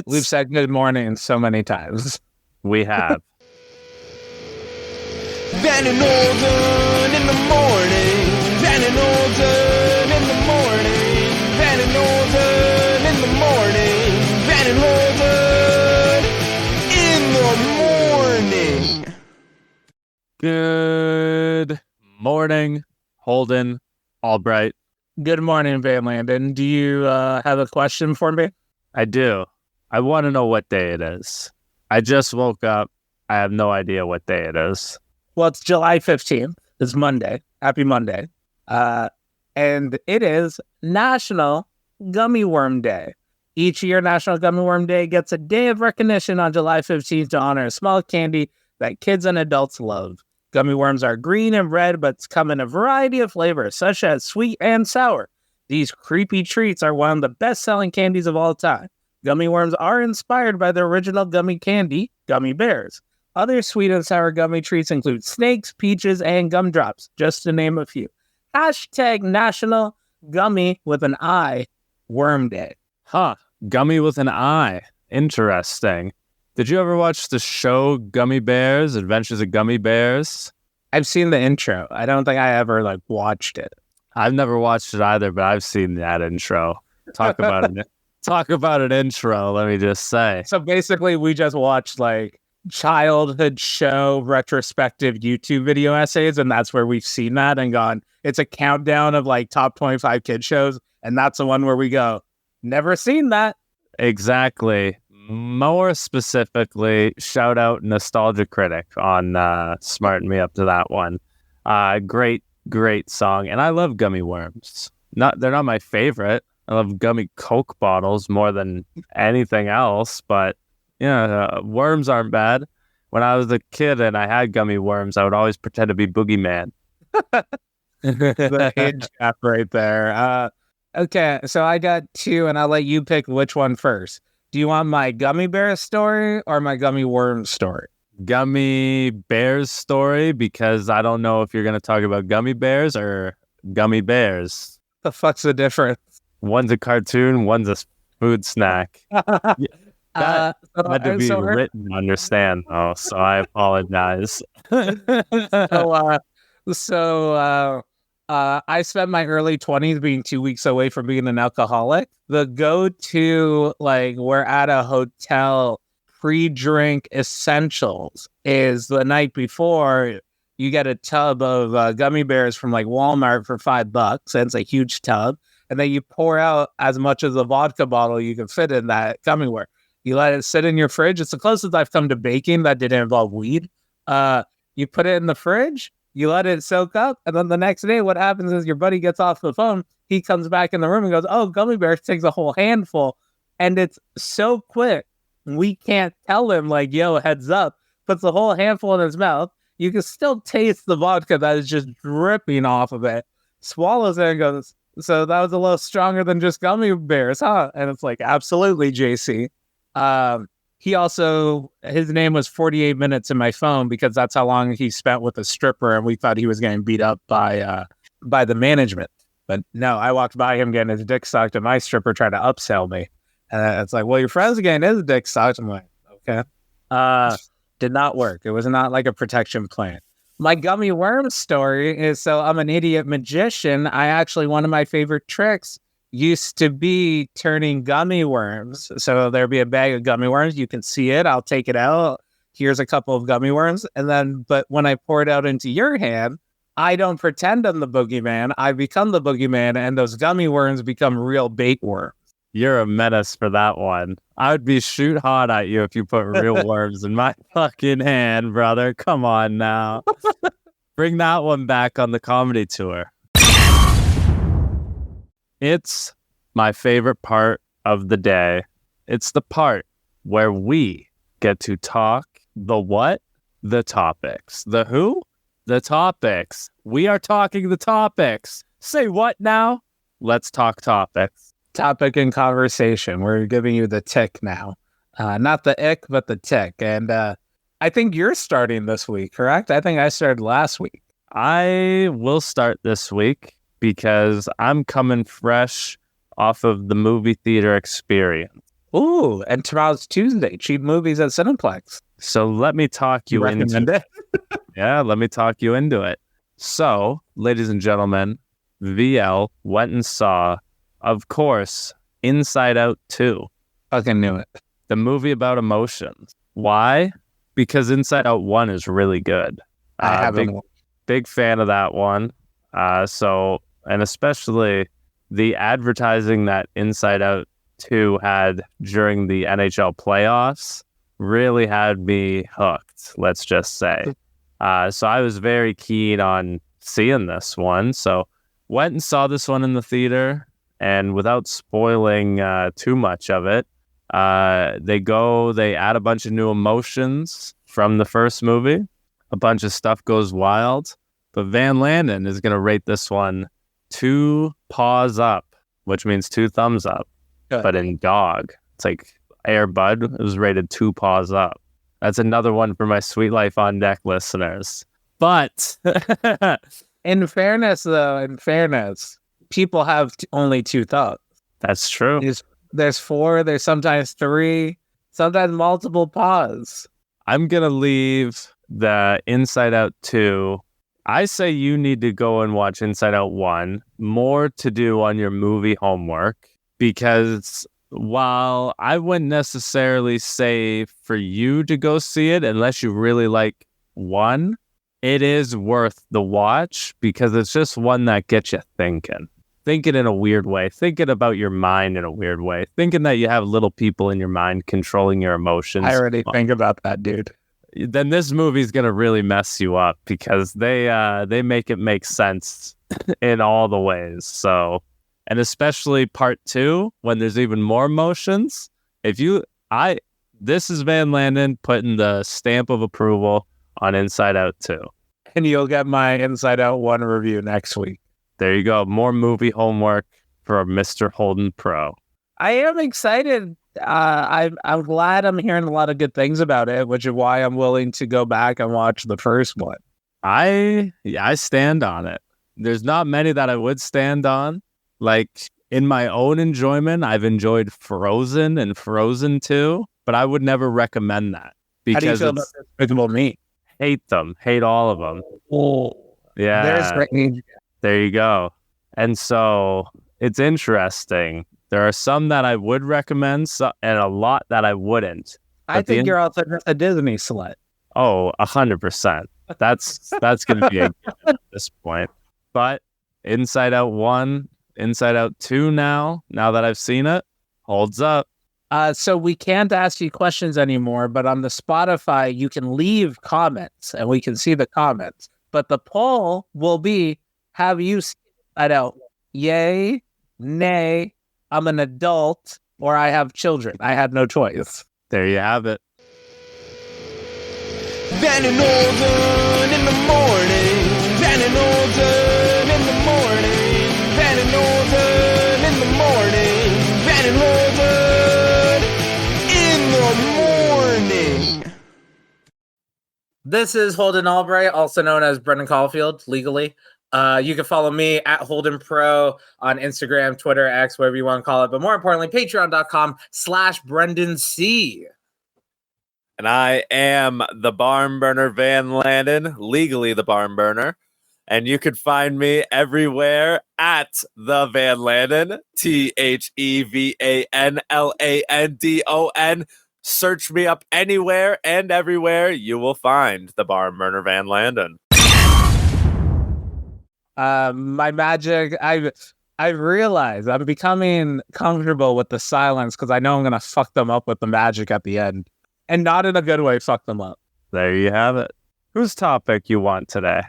We've said good morning so many times. We have. Van and Holden in the morning. Van and Holden in the morning. Van and Holden in the morning. Van and Holden in the morning. Good morning, Holden Albright. Good morning, Van Landon. Do you have a question for me? I do. I want to know what day it is. I just woke up. I have no idea what day it is. Well, it's July 15th. It's Monday. Happy Monday. And it is National Gummy Worm Day. Each year, National Gummy Worm Day gets a day of recognition on July 15th to honor a small candy that kids and adults love. Gummy worms are green and red, but come in a variety of flavors, such as sweet and sour. These creepy treats are one of the best-selling candies of all time. Gummy worms are inspired by the original gummy candy, gummy bears. Other sweet and sour gummy treats include snakes, peaches, and gumdrops, just to name a few. Hashtag National Gummy with an I Worm Day. Huh. Gummy with an I. Interesting. Did you ever watch the show Gummy Bears, Adventures of Gummy Bears? I've seen the intro. I don't think I ever watched it. I've never watched it either, but I've seen that intro. Talk about it. Talk about an intro, let me just say. So basically, we just watched childhood show retrospective YouTube video essays, and that's where we've seen that and gone, it's a countdown of top 25 kid shows, and that's the one where we go, never seen that. Exactly. More specifically, shout out Nostalgia Critic on smarting me up to that one. Great song, and I love gummy worms. They're not my favorite. I love gummy Coke bottles more than anything else, but worms aren't bad. When I was a kid and I had gummy worms, I would always pretend to be Boogeyman. The age gap right there. Okay, so I got two, and I'll let you pick which one first. Do you want my gummy bear story or my gummy worm story? Gummy bears story, because I don't know if you're going to talk about gummy bears or gummy bears. The fuck's the difference? One's a cartoon, one's a food snack. That had to be written to understand, though, so I apologize. So I spent my early 20s being 2 weeks away from being an alcoholic. The go-to, we're at a hotel pre-drink essentials is the night before you get a tub of gummy bears from Walmart for $5, and it's a huge tub. And then you pour out as much as a vodka bottle you can fit in that gummy worm. You let it sit in your fridge. It's the closest I've come to baking that didn't involve weed. You put it in the fridge, you let it soak up, and then the next day what happens is your buddy gets off the phone, he comes back in the room and goes, oh, gummy bears, takes a whole handful. And it's so quick, we can't tell him, yo, heads up, puts the whole handful in his mouth. You can still taste the vodka that is just dripping off of it. Swallows it and goes, so that was a little stronger than just gummy bears, huh? And it's absolutely, JC. His name was 48 Minutes in my phone because that's how long he spent with a stripper, and we thought he was getting beat up by the management. But no, I walked by him getting his dick sucked, and my stripper tried to upsell me. And it's well, your friend's getting his dick sucked. I'm like, okay. Did not work. It was not a protection plan. My gummy worm story is, so I'm an idiot magician. One of my favorite tricks used to be turning gummy worms. So there'd be a bag of gummy worms. You can see it. I'll take it out. Here's a couple of gummy worms. But when I pour it out into your hand, I don't pretend I'm the boogeyman. I become the boogeyman, and those gummy worms become real bait worms. You're a menace for that one. I would be shoot hot at you if you put real worms in my fucking hand, brother. Come on now. Bring that one back on the comedy tour. It's my favorite part of the day. It's the part where we get to talk the what? The topics. The who? The topics. We are talking the topics. Say what now? Let's talk topics. Topic and conversation. We're giving you the tick now. Not the ick, but the tick. And I think you're starting this week, correct? I think I started last week. I will start this week because I'm coming fresh off of the movie theater experience. Ooh, and tomorrow's Tuesday. Cheap movies at Cineplex. So let me talk you into Recommend it. Yeah, let me talk you into it. So, ladies and gentlemen, VL went and saw, of course, Inside Out 2, Fucking knew it. the movie about emotions. Why? Because Inside Out 1 is really good. I haven't. Big fan of that one. And especially the advertising that Inside Out 2 had during the NHL playoffs really had me hooked, let's just say. So I was very keen on seeing this one. So went and saw this one in the theater, and without spoiling too much of it, they add a bunch of new emotions from the first movie. A bunch of stuff goes wild. But Van Landen is going to rate this one 2 paws up, which means 2 thumbs up. Good. But in dog, it's like Air Bud, it was rated 2 paws up. That's another one for my Sweet Life on Deck listeners. But in fairness, people have only 2 thumbs. That's true. There's 4, there's sometimes 3, sometimes multiple paws. I'm going to leave the Inside Out 2. I say you need to go and watch Inside Out 1, more to do on your movie homework, because while I wouldn't necessarily say for you to go see it unless you really like 1, it is worth the watch because it's just one that gets you thinking in a weird way, thinking about your mind in a weird way, thinking that you have little people in your mind controlling your emotions. I already think about that, dude. Then this movie's gonna really mess you up because they make it make sense in all the ways. So, and especially part 2 when there's even more emotions. This is Van Landen putting the stamp of approval on Inside Out 2. And you'll get my Inside Out 1 review next week. There you go. More movie homework for Mr. Holden Pro. I am excited. I'm glad I'm hearing a lot of good things about it, which is why I'm willing to go back and watch the first one. I stand on it. There's not many that I would stand on. Like, in my own enjoyment, I've enjoyed Frozen and Frozen 2, but I would never recommend that. How do you feel about Despicable Me? Hate them. Hate all of them. Oh, yeah. There's range. There you go. And so it's interesting. There are some that I would recommend and a lot that I wouldn't. I think you're also a Disney slut. Oh, 100%. That's going to be a given at this point. But Inside Out 1, Inside Out 2 now that I've seen it, holds up. So we can't ask you questions anymore, but on the Spotify, you can leave comments and we can see the comments. But the poll will be, have you seen Inside Out? Yay, nay, I'm an adult, or I have children. I had no choice. There you have it. Van and Holden in the morning. Van and Holden in the morning. Van and Holden in the morning. Van and Holden in the morning. This is Holden Albright, also known as Brendan Caulfield, legally. You can follow me at Holden Pro on Instagram, Twitter, X, whatever you want to call it. But more importantly, patreon.com/Brendan C. And I am the Barn Burner Van Landen, legally the Barn Burner. And you can find me everywhere at the Van Landen, TheVanLandon. Search me up anywhere and everywhere. You will find the Barn Burner Van Landen. My magic, I realize I'm becoming comfortable with the silence because I know I'm going to fuck them up with the magic at the end. And not in a good way, fuck them up. There you have it. Whose topic you want today?